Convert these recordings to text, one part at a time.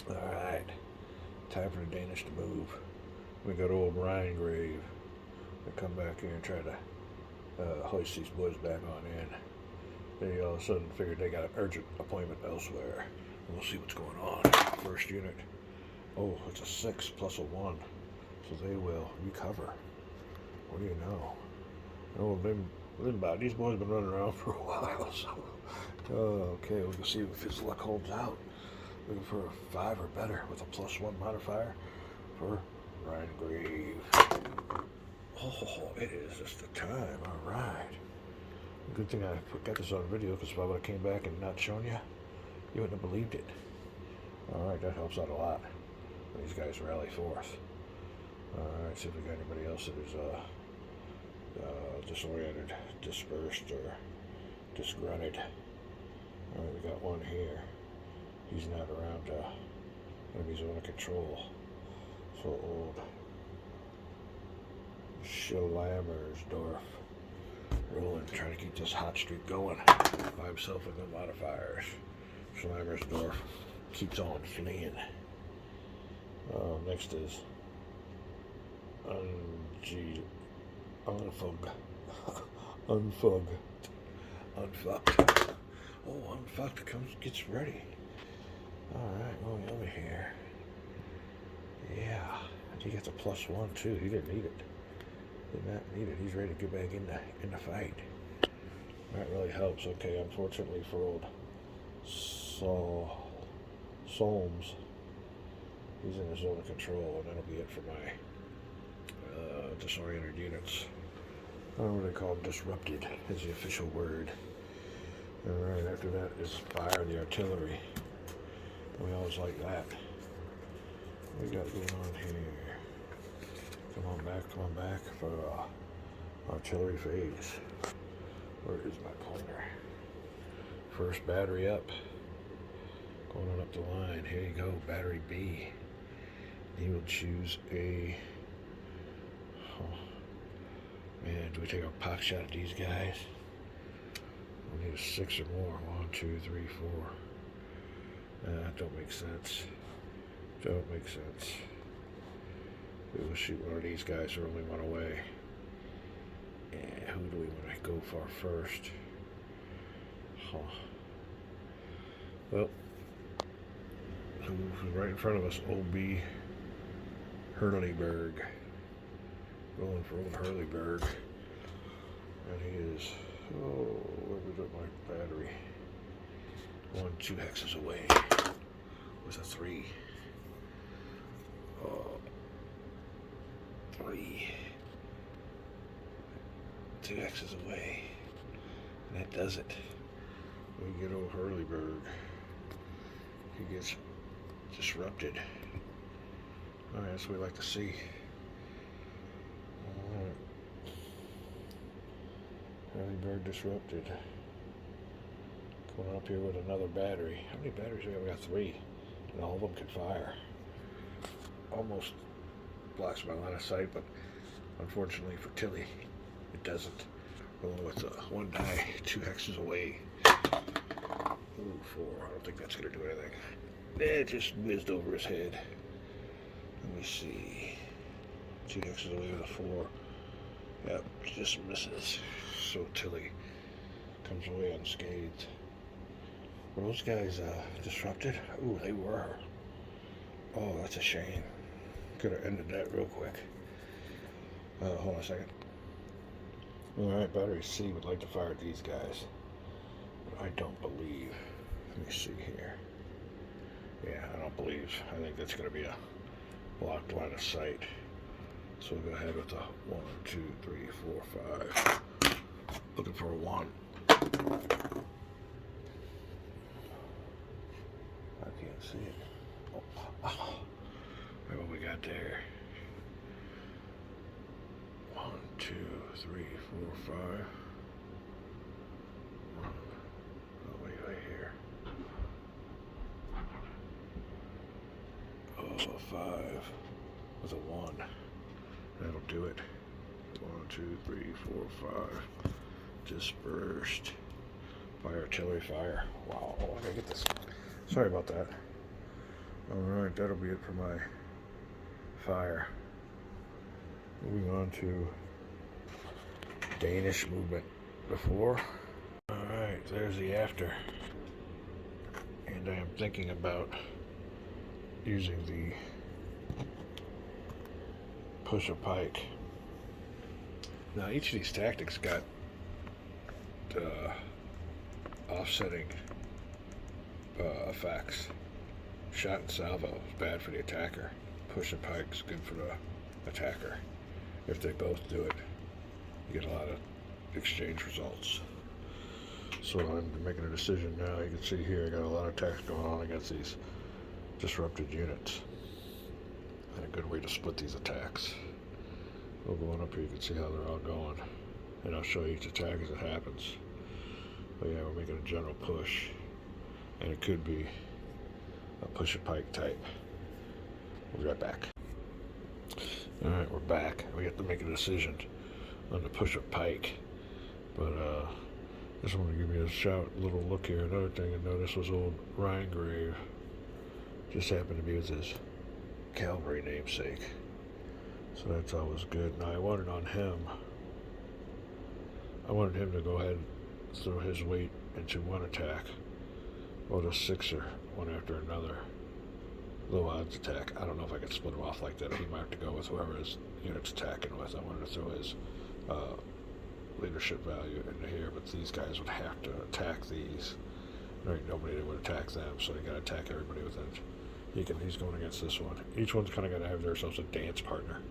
Alright, time for the Danish to move. We got old Ryan Grave. They come back here and try to hoist these boys back on in. They all of a sudden figured they got an urgent appointment elsewhere. We'll see what's going on. First unit. Oh, it's a 6 plus a 1. So they will recover. What do you know? Oh, these boys have been running around for a while, so. Okay, we'll see if his luck holds out. Looking for a 5 or better with a +1 modifier for Ryan Grave. Oh, it is just the time. Alright. Good thing I got this on video, because if I would have came back and not shown you, you wouldn't have believed it. Alright, that helps out a lot. These guys rally forth. Alright, see if we got anybody else that is disoriented, dispersed, or disgruntled. Alright, we got one here. He's not around enemies under control. So old Schlammersdorf rolling, trying to keep this hot streak going by himself with no modifiers. Schlammersdorf keeps on fleeing. Next is Unfug. Unfucked. Oh, Unfucked gets ready. Alright, well, over here. Yeah, he gets a +1 too. He didn't need it. Did not need it. He's ready to get back in the fight. That really helps. Okay, unfortunately for old Solms, he's in his zone of control, and that'll be it for my disoriented units. I don't know what they call them. Disrupted is the official word. Alright, after that is fire the artillery. We always like that. What we got going on here? Come on back for artillery phase. Where is my pointer? First battery up. Going on up the line. Here you go, battery B. He will choose a... Oh, man, do we take a pot shot at these guys? We need a 6 or more. 1, 2, 3, 4. Don't make sense. Don't make sense. We will shoot one of these guys who only one away. And who do we want to go for first? Huh. Well, who's right in front of us? O.B. Hurleyberg. Rolling for old Hurleyberg. And he is, where was it, my battery? 1, 2 hexes away. Was a 3. 3. 2 hexes away. And that does it. We get old Hurleyberg. He gets disrupted. Alright, that's what we like to see. Alright. Hurleyberg disrupted. Going up here with another battery. How many batteries do we have? We got 3. And all of them can fire. Almost blocks my line of sight, but unfortunately for Tilly, it doesn't. Rolling with 1 die, 2 hexes away. Ooh, 4. I don't think that's going to do anything. It just whizzed over his head. Let me see. 2 hexes away with a 4. Yep, just misses. So Tilly comes away unscathed. Were those guys disrupted? Ooh, they were. Oh, that's a shame. Could have ended that real quick. Hold on a second. Alright, battery C would like to fire at these guys. But I don't believe. Let me see here. Yeah, I don't believe. I think that's going to be a blocked line of sight. So we'll go ahead with the 1, 2, 3, 4, 5. Looking for a 1. I can't see it. Oh. Right, what we got there? 1, 2, 3, 4, 5. Oh, wait here. Oh, 5 with a 1. That'll do it. 1, 2, 3, 4, 5. Dispersed by artillery fire. Wow, I gotta get this. Sorry about that. Alright, that'll be it for my fire. Moving on to Danish movement before. Alright, there's the after. And I am thinking about using the push a pike. Now each of these tactics got offsetting effects. Shot and salvo is bad for the attacker. Push a pike is good for the attacker. If they both do it, you get a lot of exchange results. So I'm making a decision now. You can see here I got a lot of attacks going on against these disrupted units. And a good way to split these attacks. We'll go on up here, you can see how they're all going. And I'll show you each attack as it happens. But yeah, we're making a general push. And it could be a push a pike type. We'll be right back. Alright, we're back. We have to make a decision on the push a pike. But just want to give you a little look here. Another thing I noticed was old Ryan Grave. Just happened to be with his cavalry namesake. So that's always good. Now I wanted him to go ahead and throw his weight into one attack. Or the sixer, one after another. Low odds attack. I don't know if I could split him off like that. He might have to go with whoever his unit's attacking with. I wanted to throw his leadership value into here, but these guys would have to attack these. There ain't nobody that would attack them, so they gotta attack everybody with it. He's going against this one. Each one's kind of got to have themselves a dance partner.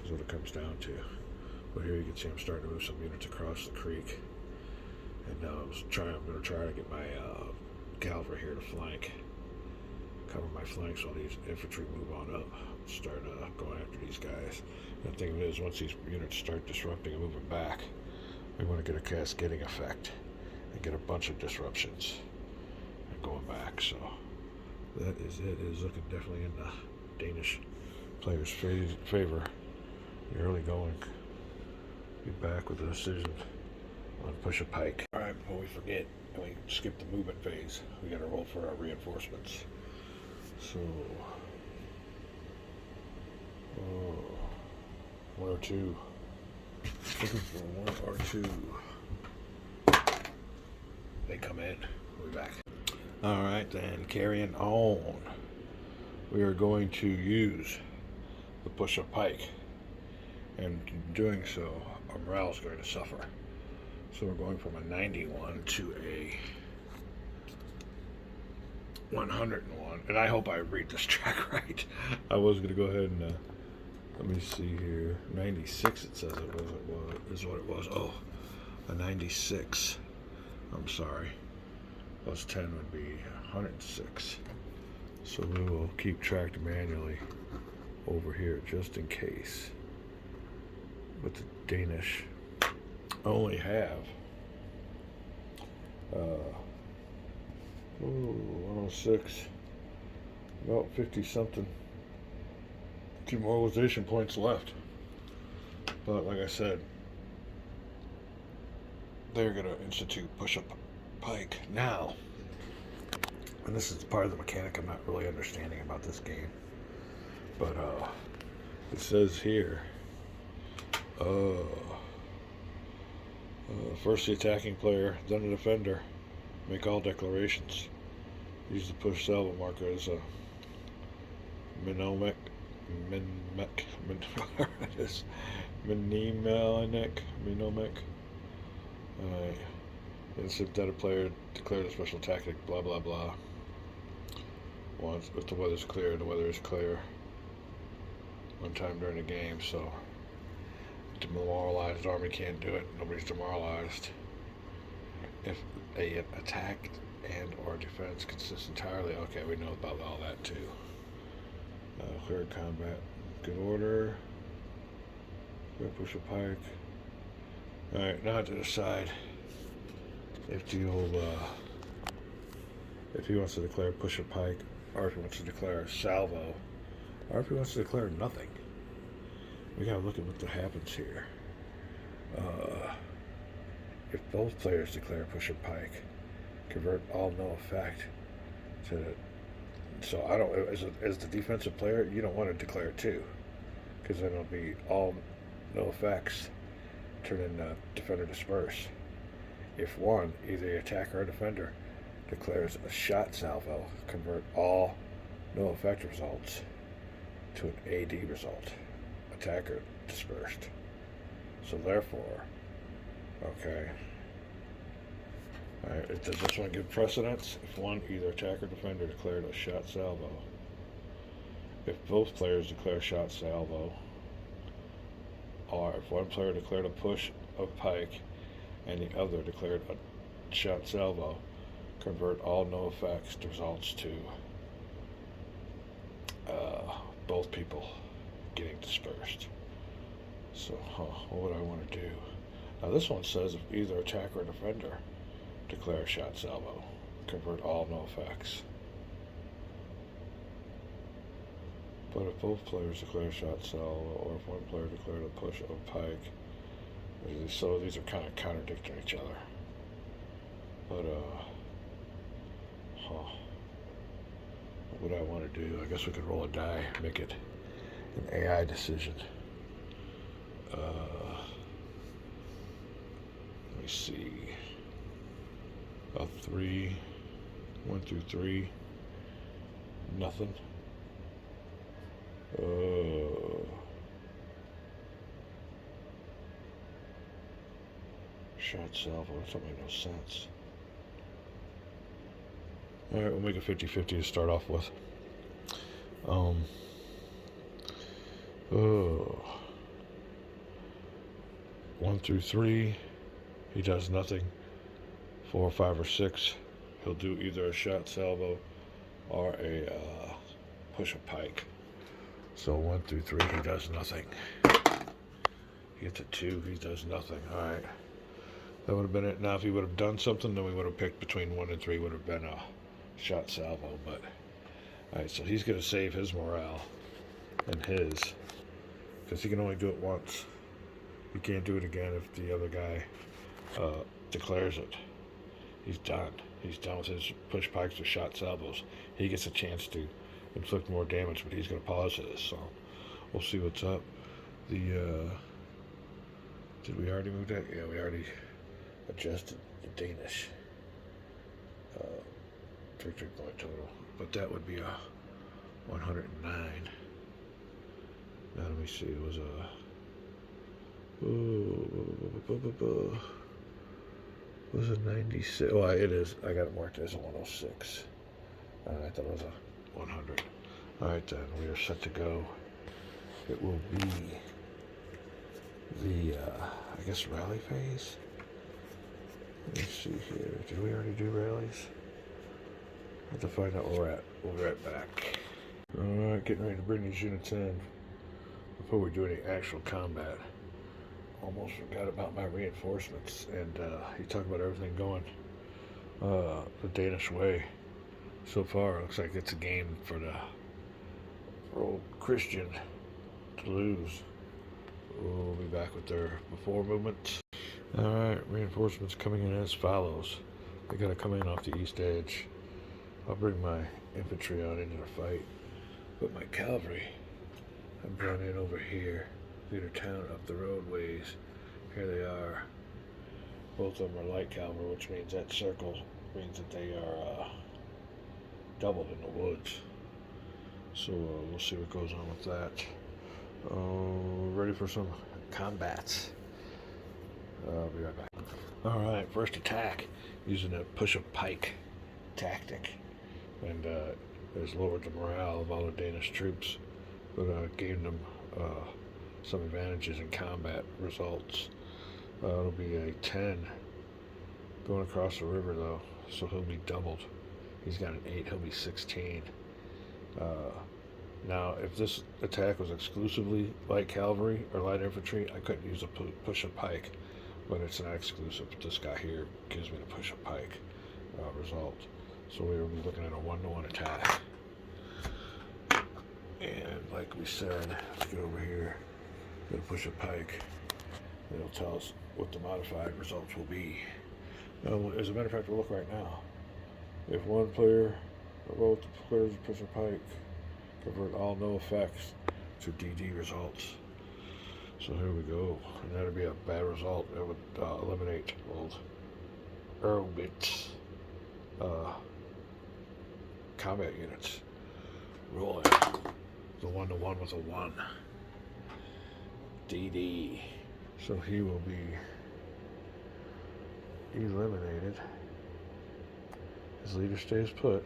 Is what it comes down to. But here you can see I'm starting to move some units across the creek. And now I'm going to try to get my cavalry here to flank. Cover my flanks while these infantry move on up. Start going after these guys. And the thing of it is, once these units start disrupting and moving back, we want to get a cascading effect and get a bunch of disruptions and going back. So that is it. It is looking definitely in the Danish players' favor. The early going. Be back with a decision on push a pike. Alright, before we forget, and we skip the movement phase, we gotta roll for our reinforcements. So, 1 or 2. Looking for 1 or 2. They come in. We'll be back. Alright then, carrying on. We are going to use the push a pike. And in doing so, our morale is going to suffer. So we're going from a 91 to a 101. And I hope I read this track right. I was going to go ahead and, let me see here. 96 it says is what it was. Oh, a 96. I'm sorry. Plus 10 would be 106. So we will keep track manually over here just in case. But the Danish only have 106, about 50 something demoralization points left. But like I said, they're going to institute push-up pike now. And this is part of the mechanic I'm not really understanding about this game. But it says here, first the attacking player, then the defender. Make all declarations. Use the push salvo marker as a mnemonic. Alright. Instant that a player declared a special tactic, blah blah blah. Once if the weather's clear, the weather is clear. One time during the game, so the demoralized army can't do it. Nobody's demoralized. If a attack and or defense consists entirely, okay, we know about all that too. Clear combat, good order. Push a pike. All right, now to decide if if he wants to declare push a pike, or if he wants to declare a salvo, or if he wants to declare nothing. We gotta look at what happens here. If both players declare push a pike, convert all no effect to So I don't, as the defensive player, you don't want to declare two, because then it'll be all no effects, turn into defender disperse. If one, either the attacker or defender, declares a shot salvo, convert all no effect results to an AD result, attacker dispersed. So therefore, okay, alright, does this one give precedence? If one, either attacker or defender, declared a shot salvo. If both players declare shot salvo, or if one player declared a push of pike and the other declared a shot salvo, convert all no effects results to both people getting dispersed. So, what would I want to do? Now this one says if either attacker or defender declare a shot salvo, convert all no effects. But if both players declare a shot salvo, or if one player declared a push of pike, so these are kind of contradicting each other. But, what would I want to do? I guess we could roll a die, make it an AI decision. Let me see. A 3, 1 through 3, nothing. Shot salvo, that don't make no sense. Alright, we'll make it 50-50 to start off with. 1 through 3, he does nothing. 4, 5, or 6, he'll do either a shot salvo or a push a pike. So 1 through 3, he does nothing. He gets a 2, he does nothing. Alright. That would have been it. Now, if he would have done something, then we would have picked between 1 and 3, would have been a shot salvo. But, alright, so he's going to save his morale and his, because he can only do it once. He can't do it again if the other guy declares it. He's done. He's done with his push pikes or shot salvos. He gets a chance to inflict more damage, but he's going to pause this. So we'll see what's up. Did we already move that? Yeah, we already adjusted the Danish. 3 point total. But that would be a 109. Now let me see. It was a... Was it 96? Oh, it is. I got it marked as a 106. I thought it was a 100. Alright then, we are set to go. It will be the, I guess, rally phase. Let's see here. Did we already do rallies? I have to find out where we're at. We'll be right back. Alright, getting ready to bring these units in before we do any actual combat. Almost forgot about my reinforcements, and he talked about everything going the Danish way. So far, it looks like it's a game for the old Christian to lose. We'll be back with their before movement. Alright, reinforcements coming in as follows. They gotta come in off the east edge. I'll bring my infantry on into the fight. But my cavalry, I'm brought in over here. Leader town up the roadways. Here they are. Both of them are light cavalry, which means that circle means that they are doubled in the woods. So we'll see what goes on with that. Ready for some combats. I'll be right back. Alright, first attack using a push of pike tactic. And it's lowered the morale of all the Danish troops, but gave them some advantages in combat results. It'll be a 10 going across the river though, so he'll be doubled. He's got an 8, he'll be 16. Now, if this attack was exclusively light cavalry or light infantry, I couldn't use a push a pike, but it's not exclusive. This guy here gives me the push a pike result. So we will be looking at a 1-to-1 attack. And like we said, let's get over here. Gonna push a pike. It'll tell us what the modified results will be. As a matter of fact, we'll look right now. If one player Both players push a pike. Convert all no effects to DD results. So here we go. And that'd be a bad result. It would eliminate old Earlbit's combat units. Rolling. The 1-1 with a 1. DD. So he will be eliminated. His leader stays put.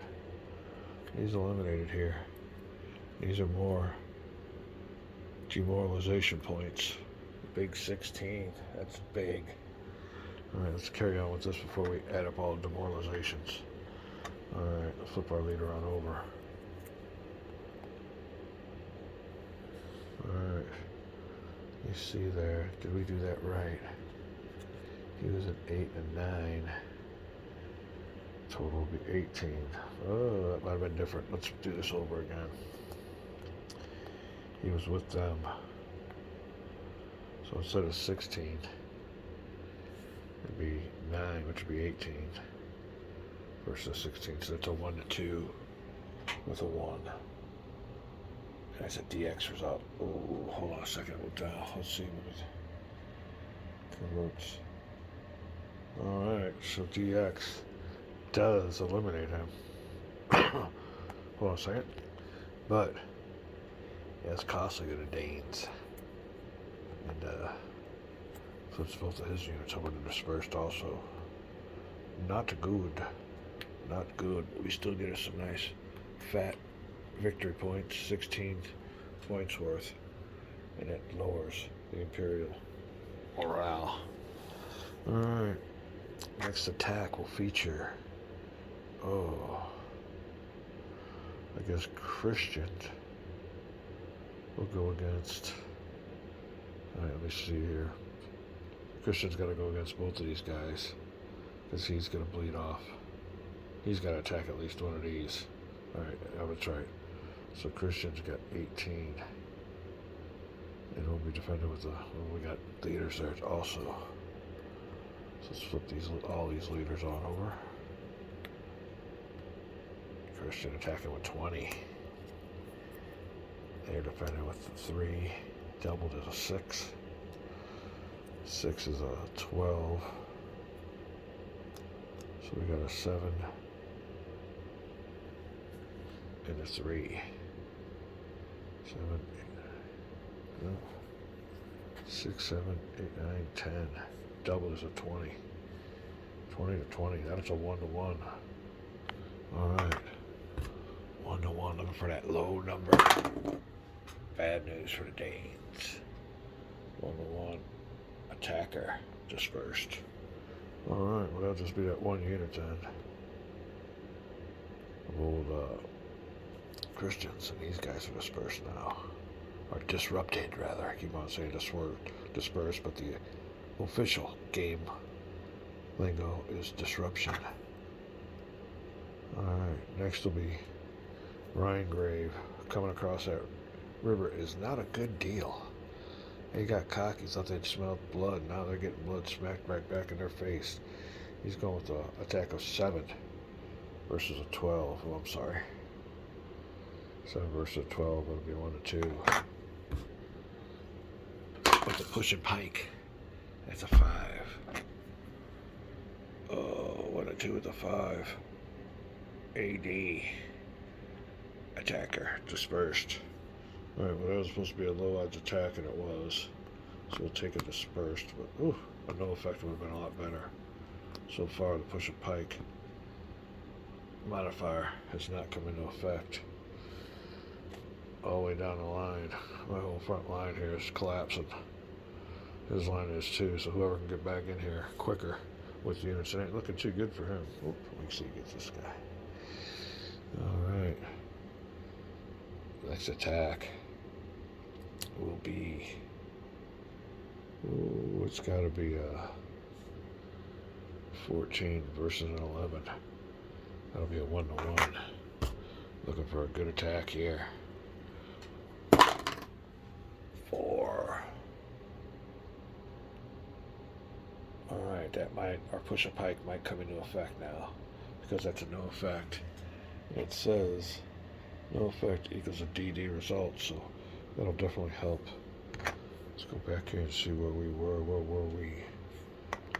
He's eliminated here. These are more demoralization points. Big 16. That's big. Alright, let's carry on with this before we add up all the demoralizations. Alright, let's flip our leader on over. Alright. You see there, did we do that right? He was at 8 and 9. Total will be 18. Oh, that might have been different. Let's do this over again. He was with them. So instead of 16, it'd be 9, which would be 18 versus 16. So it's a 1-2 with a 1. That's a DX result. Oh, hold on a second. Let's see what it converts. Alright, so DX does eliminate him. Hold on a second. But yeah, it's costly to the Danes. And flips both of his units over to dispersed also. Not good. Not good. We still get us some nice fat victory points, 16 points worth, and it lowers the Imperial morale. Alright, next attack will feature, I guess Christians will go against, alright, let me see here. Christian's got to go against both of these guys, because he's going to bleed off. He's got to attack at least one of these. Alright, that's right. So Christian's got 18. And we'll be defended with we got leaders there also. So let's flip all these leaders on over. Christian attacking with 20. They're defending with 3. Doubled is a 6. 6 is a 12. So we got a 7. And a 3. 7, 8, 6, 7, 8, 9, 10. Double is a 20. 20 to 20. That's a 1-1. Alright. 1-1. Looking for that low number. Bad news for the Danes. 1-1. Attacker dispersed. Alright, well that'll just be that 1 unit then. Old Christians, and these guys are dispersed now. Or disrupted, rather. I keep on saying this word, dispersed, but the official game lingo is disruption. Alright, next will be Rhinegrave. Coming across that river is not a good deal. They got cocky, thought they'd smelled blood. Now they're getting blood smacked right back in their face. He's going with an attack of 7 versus a 12. Oh, I'm sorry. 7 versus a 12, it'll be 1-2. With the pushing pike, that's a 5. Oh, 1-2 with a 5. AD. Attacker, dispersed. Alright, well that was supposed to be a low odds attack, and it was. So we'll take it dispersed, but a no effect would have been a lot better. So far, the pushing pike modifier has not come into effect. All the way down the line, my whole front line here is collapsing. His line is too, so whoever can get back in here quicker with the units, it ain't looking too good for him. Oop, let me see who gets this guy. Alright. Next attack will be, it's got to be a 14 versus an 11. That'll be a 1-1. Looking for a good attack here. 4. Alright, our push a pike might come into effect now, because that's a no effect. It says no effect equals a DD result, so that'll definitely help. Let's go back here and see where we were. Where were we?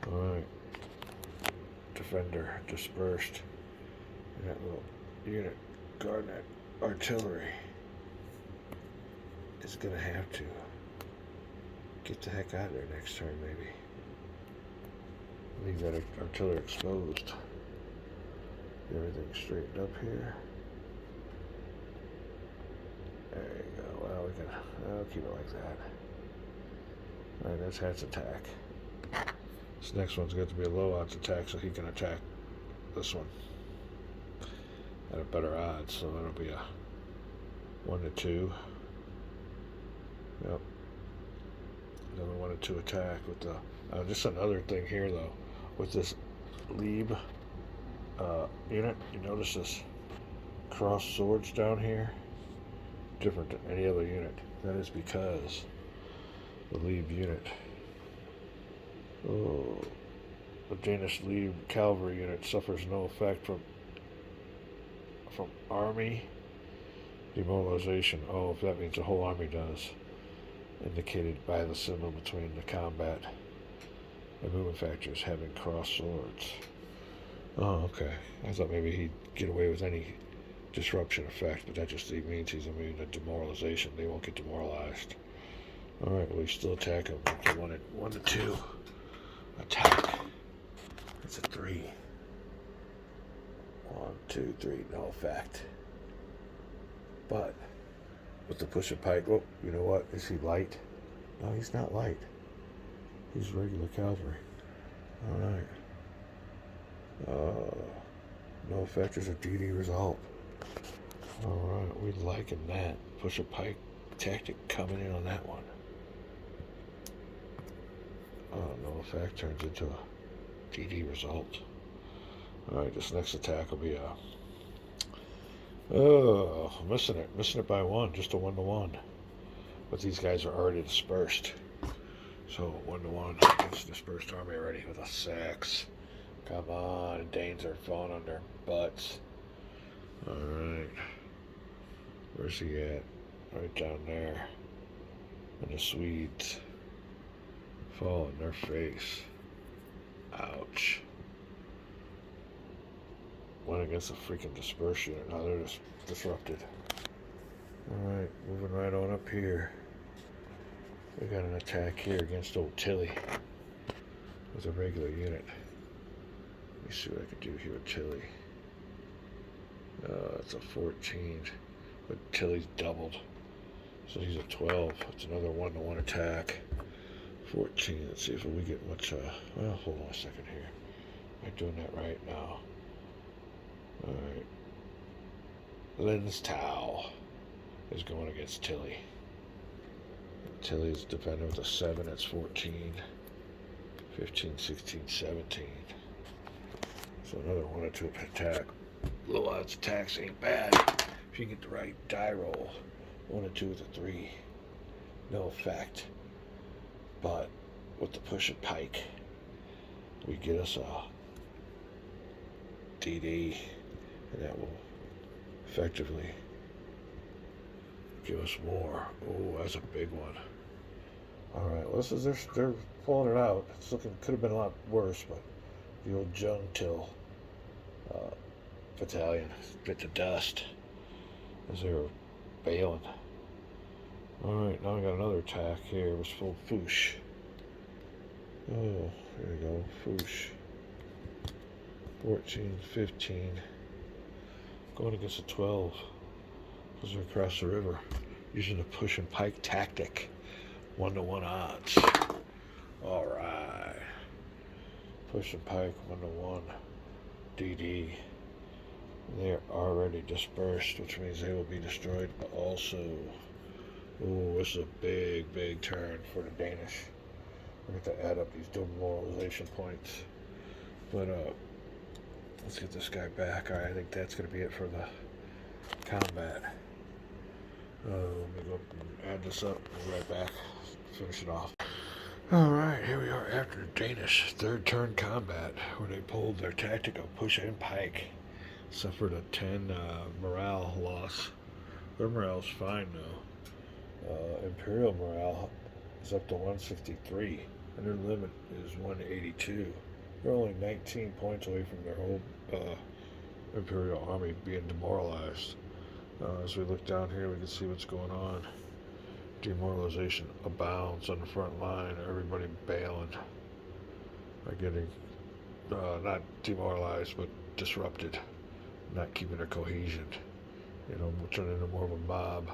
Alright. Defender dispersed. And that little unit guarding that artillery is going to have to get the heck out of there next turn, maybe. Leave that artillery exposed. Get everything straightened up here. There you go. Well, I'll keep it like that. Alright, that's Hat's attack. This next one's got to be a low odds attack, so he can attack this one at a better odds. So that'll be a 1 to 2. Yep. Another 1 to 2 attack with the. Just another thing here though, with this Lieb unit. You notice this cross swords down here, different than any other unit. That is because the Lieb unit. Oh, the Danish Lieb cavalry unit suffers no effect from army demoralization. Oh, if that means the whole army does, indicated by the symbol between the combat and movement factors having cross swords. Oh, okay. I thought maybe he'd get away with any disruption effect, but that just means he's immune to demoralization. They won't get demoralized. Alright, well, we still attack him. 1 to 2. Attack. It's a 3. 1, 2, 3. No effect. But with the push of pike, oh, you know what? Is he light? No, he's not light. He's regular cavalry. Alright. No effect is a DD result. Alright, we liking that. Push a pike tactic coming in on that one. No effect turns into a DD result. Alright, this next attack will be missing it by 1, just a 1 to 1. But these guys are already dispersed. So 1 to 1 against dispersed army already with a 6. Come on, Danes are falling on their butts. Alright. Where's he at? Right down there. And the Swedes fall in their face. Ouch. Went against a freaking dispersed unit. Now they're just disrupted. Alright, moving right on up here. We got an attack here against old Tilly with a regular unit. Let me see what I can do here with Tilly. It's a 14, but Tilly's doubled, so he's a 12. It's another 1 to 1 attack. 14. Let's see if we get much. Well, hold on a second here. Am I doing that right now? All right. Linstow is going against Tilly. Tilly's defending with a 7. That's 14. 15, 16, 17. So another 1 or 2 attack. Low odds attacks ain't bad if you get the right die roll. 1 or 2 with a 3. No effect. But with the push of pike, we get us a DD, and that will effectively give us more. Oh, that's a big one. Alright, well, they're pulling it out. It's looking, could have been a lot worse, but the old Jungtil battalion bit the dust as they were bailing. Alright, now we got another attack here with full Foosh. Oh, there we go, Foosh. 14, 15. Going against a 12. Because they're across the river. Using the push and pike tactic. 1 to 1 odds. Alright. Push and pike, 1 to 1. DD. They're already dispersed, which means they will be destroyed also. Ooh, this is a big, big turn for the Danish. We have to add up these demoralization points. But, let's get this guy back. Alright, I think that's going to be it for the combat. Let me go and add this up. We'll be right back. Finish it off. Alright, here we are after the Danish third turn combat, where they pulled their tactic of push and pike. suffered a 10 morale loss. Their morale's fine now. Imperial morale is up to 163, and their limit is 182. They're only 19 points away from their whole Imperial army being demoralized. As we look down here, we can see what's going on. Demoralization abounds on the front line. Everybody bailing. By getting not demoralized, but disrupted. Not keeping their cohesion. Turning into more of a mob.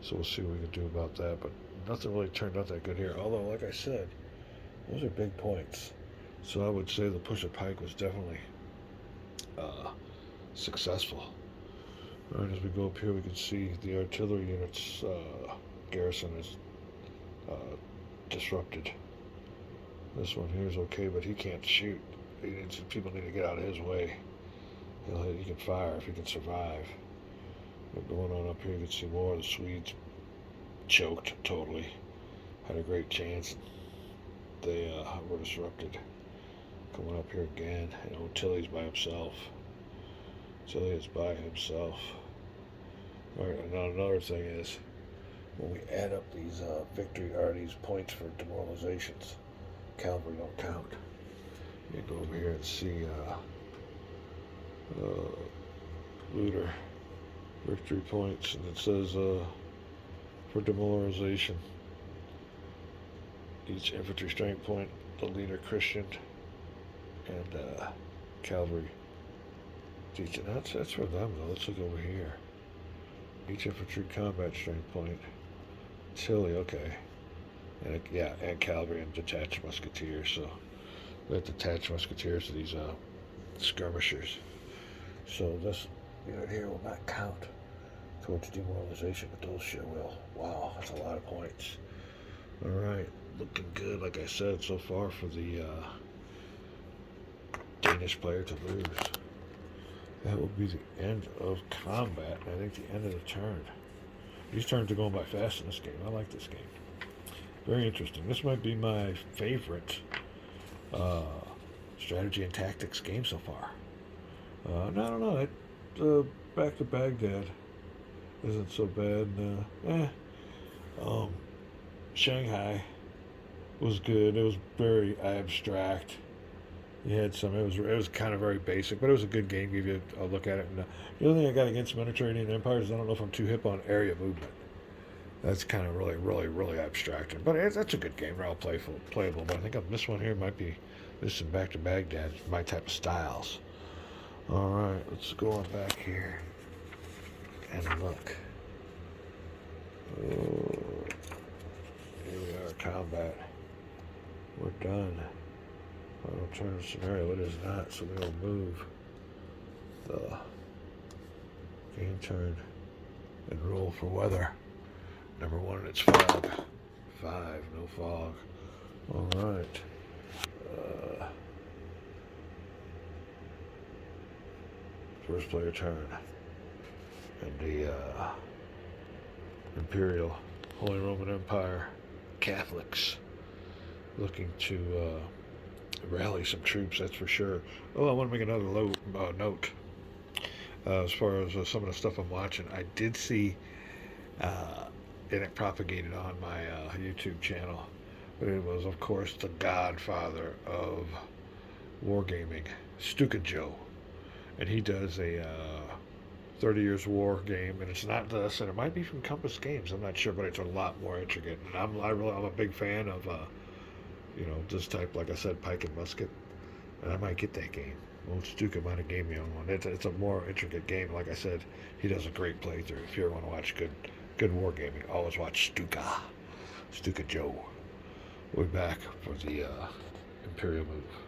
So we'll see what we can do about that. But nothing really turned out that good here. Although, like I said, those are big points. So I would say the push of pike was definitely successful. All right, as we go up here, we can see the artillery unit's garrison is disrupted. This one here is okay, but he can't shoot. People need to get out of his way. He can fire if he can survive. But going on up here, you can see more of the Swedes choked totally. Had a great chance. They were disrupted. Coming up here again, Tilly's by himself. Tilly is by himself. All right, now another thing is, when we add up these these points for demoralizations, cavalry don't count. You go over here and see Lutter victory points, and it says for demoralization, each infantry strength point, the leader Christian, and cavalry. That's for them though. Let's look over here. Each infantry combat strength point. Tilly, okay. And and cavalry and detached musketeers. So we have detached musketeers to these skirmishers. So this unit here will not count towards demoralization, but those sure will. Wow, that's a lot of points. All right, looking good, like I said, so far for the Danish player to lose. That will be the end of combat. I think the end of the turn. These turns are going by fast in this game. I like this game. Very interesting. This might be my favorite strategy and tactics game so far. I don't know. Back to Baghdad isn't so bad. Shanghai was good. It was very abstract. You had some. It was kind of very basic, but it was a good game. Give you a look at it. And the only thing I got against Mediterranean empires is I don't know if I'm too hip on area movement. That's kind of really abstract. But that's a good game. They're all playable. But I think this one here might be this and Back to Baghdad, my type of styles. All right, let's go on back here and look. Oh, here we are, combat. We're done. Final turn scenario, it is not, so we'll move the game turn and roll for weather. Number 1, it's fog. 5, no fog. All right. First player turn. And the Imperial Holy Roman Empire Catholics looking to rally some troops, that's for sure. Oh, I want to make another note. As far as some of the stuff I'm watching, I did see it propagated on my YouTube channel. But it was, of course, the godfather of wargaming, Stuka Joe. And he does a 30 Years War game, and it's not this, and it might be from Compass Games, I'm not sure, but it's a lot more intricate. And I'm a big fan of, this type, like I said, pike and musket, and I might get that game. Old Stuka might have gave me on one. It's a more intricate game. Like I said, he does a great playthrough. If you ever want to watch good wargaming, always watch Stuka Joe. We're back for the Imperial move.